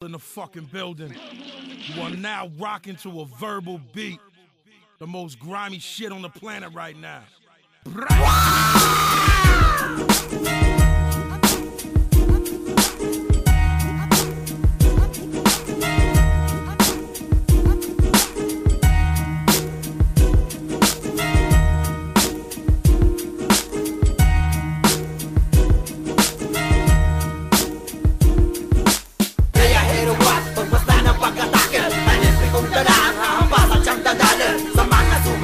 in the fucking building. You are now rocking to a verbal beat. The most grimy shit on the planet right now.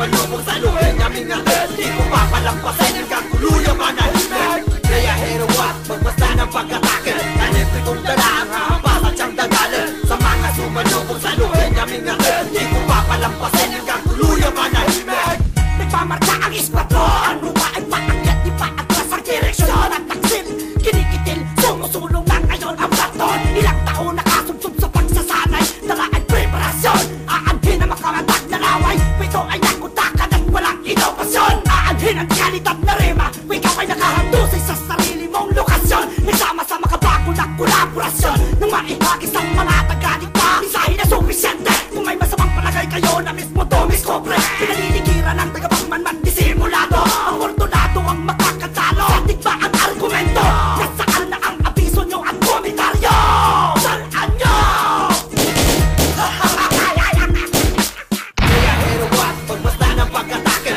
Manubog sa luhin naming natin, di ko papalampasin hanggang tuluyang manahimik. Kaya hero what, magbasta ng pagkatake, nanipin kong dala ang hahampas at siyang dadalhin. Sa mga sumanubog sa luhin naming natin, di ko papalampasin hanggang tuluyang manahimik. Nagpamarka ang iskwadron, lupa ay paakyat, di paatras ang direksyon at taksil. Kinikitil, sumusulong na ngayon ang baton. Ilang taon nakasubsob sa pagsasanay, dala ay preparasyon. Aanhin ang makamatag na laway, pito ay inovasyon, aanhin ang kalidad na rema. Ikaw ay nakahandusay sa sarili mong lokasyon. Nagsama-sama kabago na kolaborasyon nang maihagis ang mga taga-ligpa. Mensahe na sufisyente kung may masamang palagay kayo na mismo dumiskobre. Pinaliligiran ng tagapagmanman disimulado. Ang ortonado ang makakatalo. Satik ba ang argumento? Nasaan na ang abiso nyo at komentaryo? Salaan nyo! Kaya hero what, pagbasta ng pagkatake,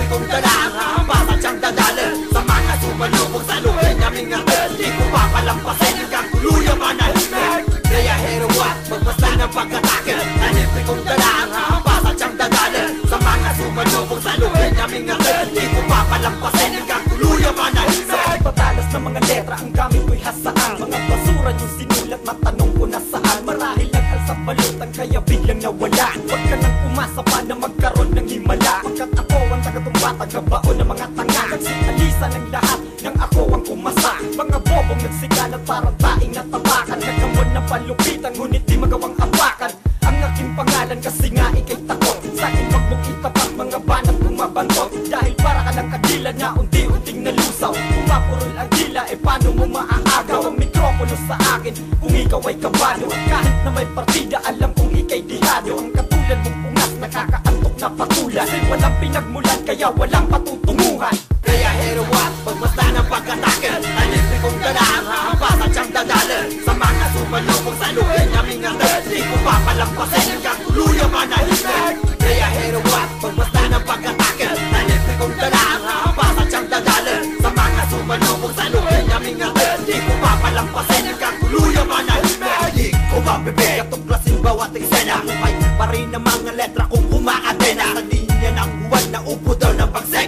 kung dala ang hahampas at siyang dadalhin. Sa mga sumanubog sa luhin naming natin, di ko papalampasin hanggang tuluyang manahimik. Kaya hero what, magbasta ng pagkatake, nanipin kong dala ang hahampas at siyang dadalhin. Sa mga sumanubog sa luhin naming natin, di ko papalampasin hanggang tuluyang manahimik. Sa pagpatalas ng mga letra, ang gamit ko'y hasaan. Mga basura yung sinulat, matanong ko nasaan. Marahil nag-alsa balutan, kaya biglang nawala. Huwag ka nang umasa pa na magkaroon ng himala. Pagkat ako ang tagabaon ng mga tanga, nagsialisa ng lahat ng ako ang kumasa. Mga bobong nagsigalat parang taing natapakan. Nagkamon ng palupitan, ngunit di magawang apakan ang aking pangalan kasi nga ikay takot. Sa'kin wag mong itapat mga banat bumabantot. Dahil para ka lang kadila na unti-unting nalusaw. Kung mapurol ang dila, paano mo maaagaw ang mikropono sa akin kung ikaw ay kabado. Kahit na may partida, alam kong ikay dihado. Ang katulad mong ungas, nakakaantok na patulan. Kasi walang pinagmulan, kaya walang patutunguhan. Kaya hero what, pagmasta ng pagkatake, nanipin kong dala ang hahampas at siyang dadalhin. Sa mga sumanubog sa luhin naming natin, di ko papalampasin hanggang tuluyang manahimik. Kaya hero what, pagmasta ng pagkatake, nanipin kong dala ang hahampas at siyang dadalhin. Sa mga sumanubog sa luhin naming natin, di ko papalampasin hanggang tuluyang manahimik. Di ko mabibig, katuklasin bawat eksena. Kupay pa rin ang mga letra kung kumakadena. Sa linya ng buwan na upo daw ng pagsek.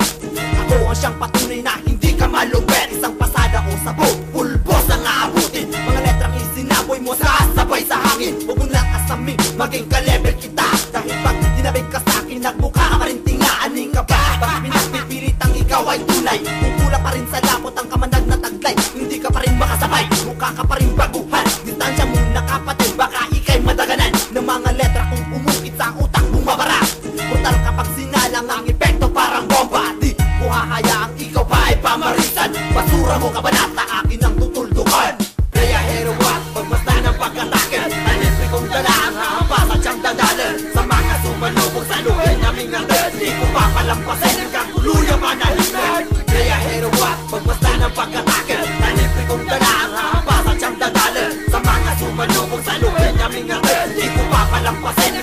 Ako ang siyang patunay na hindi ka malupet. Isang pasada o sabog, pulbos ang aabutin. Mga letrang isinaboy mo sa sabay sa hangin. Huwag mo nang asamin, maging ka-level kita. Dahil pag dinabig ka sa'kin, nagbuka ka pa rin tingaaning ka ba? Bakit pinagpipilitang ikaw ay tunay? Kung kulang pa rin sa lapot ang kamandag na taglay, hindi ka pa rin makasabay, mukha ka pa rin baguhan. Distansya muna kapatid, baka ikay madaganan ng mga letra kung umukit sa utak bumabara. Brutal kapag sinalang ang epekto parang bomba. Di ko hahayaang ikaw pa ay pamarisan. Basura mo kabanata, akin ang tutuldukan. Kaya hero what, pagmasta ng pagkatake, nanipin kong dala ang hahampas at siyang dadalhin. Sa mga sumanubog sa luhin naming natin, di ko papalampasin hanggang tuluyang manahimik. Kaya hero what, pagmasta ng pagkatake, nanipin kong dala ang hahampas at siyang dadalhin. Sa mga sumanubog sa luhin naming natin, di ko papalampasin